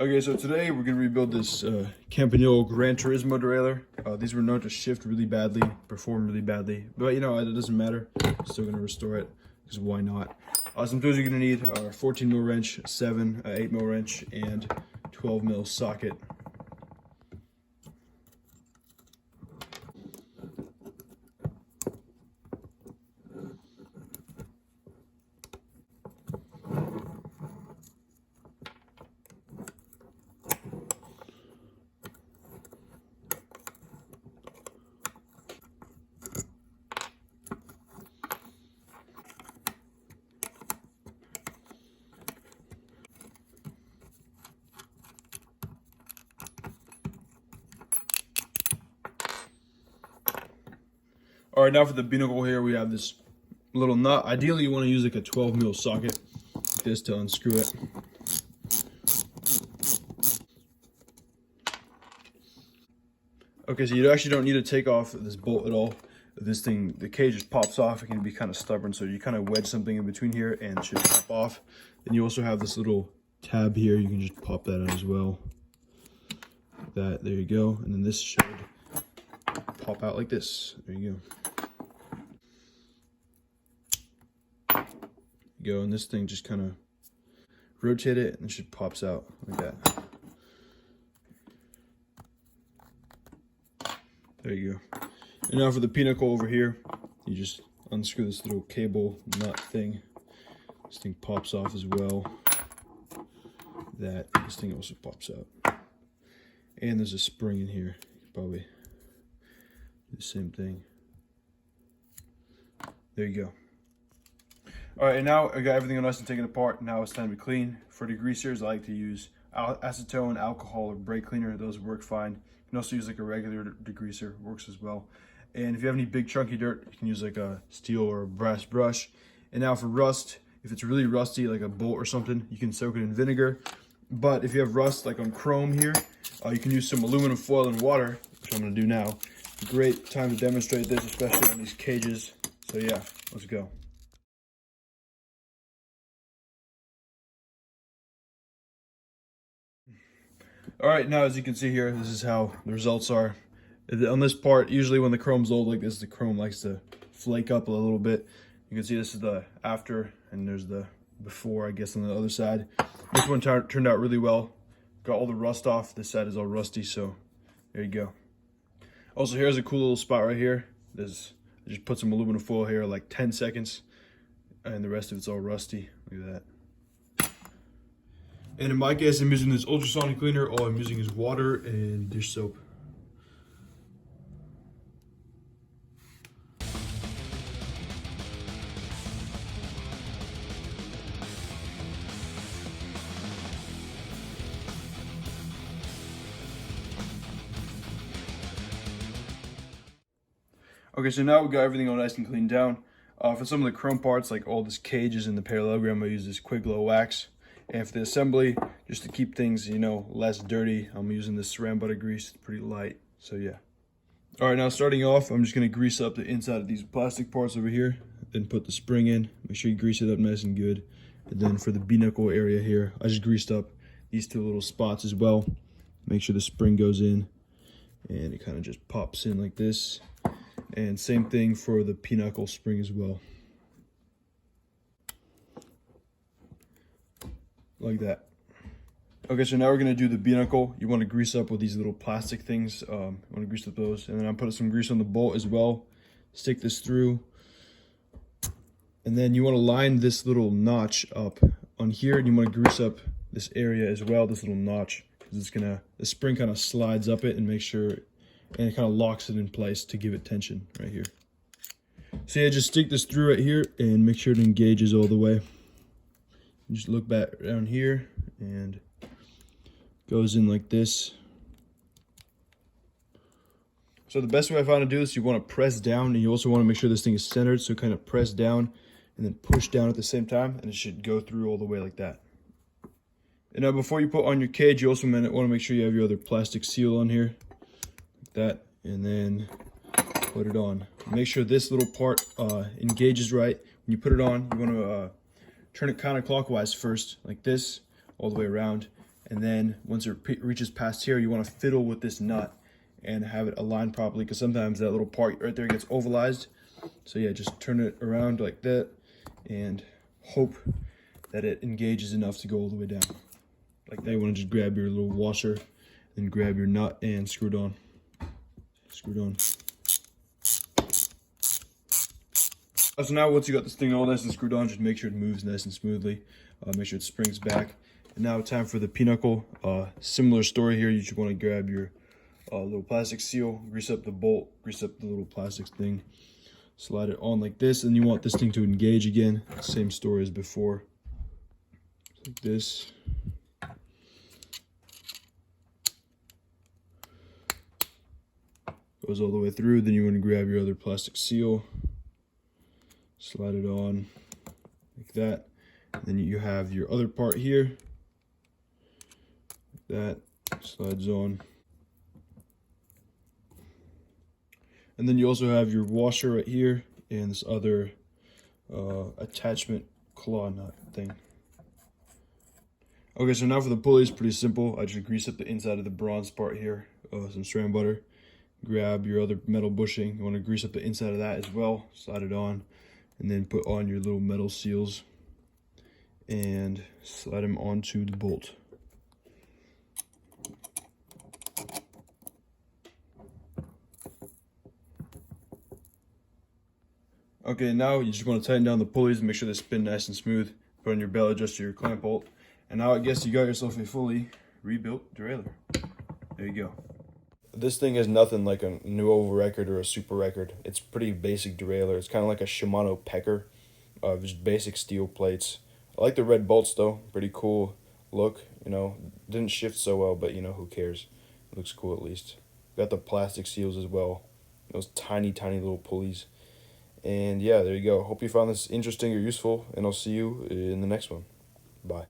Okay, so today we're going to rebuild this Campagnolo Gran Turismo derailleur. These were known to shift really badly, perform really badly, but you know, it doesn't matter. I'm still going to restore it, because why not? Some tools you're going to need are 14mm wrench, 7, 8mm wrench, and 12mm socket. All right, now for the binnacle here, we have this little nut. Ideally, you want to use like a 12mm socket like this to unscrew it. Okay, so you actually don't need to take off this bolt at all. This thing, the cage just pops off. It can be kind of stubborn, so you kind of wedge something in between here and it should pop off. Then you also have this little tab here. You can just pop that out as well. Like that, there you go. And then this should pop out like this. There you go. Go, and this thing just kind of rotate it and it should pops out like that. There you go. And now for the pinnacle over here, you just unscrew this little cable nut thing. This thing pops off as well. This thing also pops out. And there's a spring in here. Probably do the same thing. There you go. All right, and now I got everything nice and taken apart. Now it's time to clean. For degreasers, I like to use acetone, alcohol, or brake cleaner. Those work fine. You can also use like a regular degreaser, works as well. And if you have any big chunky dirt, you can use like a steel or a brass brush. And now for rust, if it's really rusty, like a bolt or something, you can soak it in vinegar. But if you have rust like on chrome here, you can use some aluminum foil and water, which I'm gonna do now. Great time to demonstrate this, especially on these cages. So yeah, let's go. All right, now as you can see here, this is how the results are. On this part, usually when the chrome's old like this, the chrome likes to flake up a little bit. You can see this is the after, and there's the before, I guess, on the other side. This one turned out really well. Got all the rust off. This side is all rusty, so there you go. Also, here's a cool little spot right here. I just put some aluminum foil here, like 10 seconds, and the rest of it's all rusty. Look at that. And in my case, I'm using this ultrasonic cleaner. All I'm using is water and dish soap. Okay, so now we got everything all nice and cleaned down. For some of the chrome parts, like all this cages and the parallelogram, I use this quick glow wax. And for the assembly, just to keep things, you know, less dirty, I'm using this ceramic butter grease. It's pretty light, so yeah. All right, now starting off, I'm just gonna grease up the inside of these plastic parts over here, then put the spring in. Make sure you grease it up nice and good. And then for the binnacle area here, I just greased up these two little spots as well. Make sure the spring goes in, and it kind of just pops in like this. And same thing for the pinnacle spring as well. Like that. Okay, so now we're gonna do the binnacle. You want to grease up with these little plastic things. You want to grease up those, and then I'm putting some grease on the bolt as well. Stick this through, and then you want to line this little notch up on here, and you want to grease up this area as well, this little notch, because the spring kind of slides up it and make sure, and it kind of locks it in place to give it tension right here. So yeah, just stick this through right here and make sure it engages all the way. Just look back down here and goes in like this. So the best way I found to do this, you want to press down, and you also want to make sure this thing is centered. So kind of press down and then push down at the same time, and it should go through all the way like that. And now before you put on your cage, you also want to make sure you have your other plastic seal on here, like that, and then put it on. Make sure this little part engages right. When you put it on, you want to turn it counterclockwise first, like this, all the way around, And then once it reaches past here, you want to fiddle with this nut and have it aligned properly, because sometimes that little part right there gets ovalized. So yeah, just turn it around like that and hope that it engages enough to go all the way down. Like that. You want to just grab your little washer, then grab your nut and screw it on. Screw it on. So now once you got this thing all nice and screwed on, just make sure it moves nice and smoothly. Make sure it springs back. And now time for the pinnacle. Similar story here. You just want to grab your little plastic seal, grease up the bolt, grease up the little plastic thing, slide it on like this, and you want this thing to engage again. Same story as before. Like this. Goes all the way through. Then you want to grab your other plastic seal, slide it on like that. And then you have your other part here. Like that slides on. And then you also have your washer right here and this other attachment claw nut thing. Okay, so now for the pulley, it's pretty simple. I just grease up the inside of the bronze part here, some strand butter. Grab your other metal bushing. You want to grease up the inside of that as well. Slide it on, and then put on your little metal seals and slide them onto the bolt. Okay, now you just want to tighten down the pulleys and make sure they spin nice and smooth. Put on your bell adjuster, your clamp bolt, and now I guess you got yourself a fully rebuilt derailleur. There you go. This thing is nothing like a Nuovo record or a Super record. It's pretty basic derailleur. It's kind of like a Shimano Pecker, just basic steel plates. I like the red bolts though, pretty cool look. You know, didn't shift so well, but you know, who cares? It looks cool at least. Got the plastic seals as well. Those tiny, tiny little pulleys. And yeah, there you go. Hope you found this interesting or useful, and I'll see you in the next one. Bye.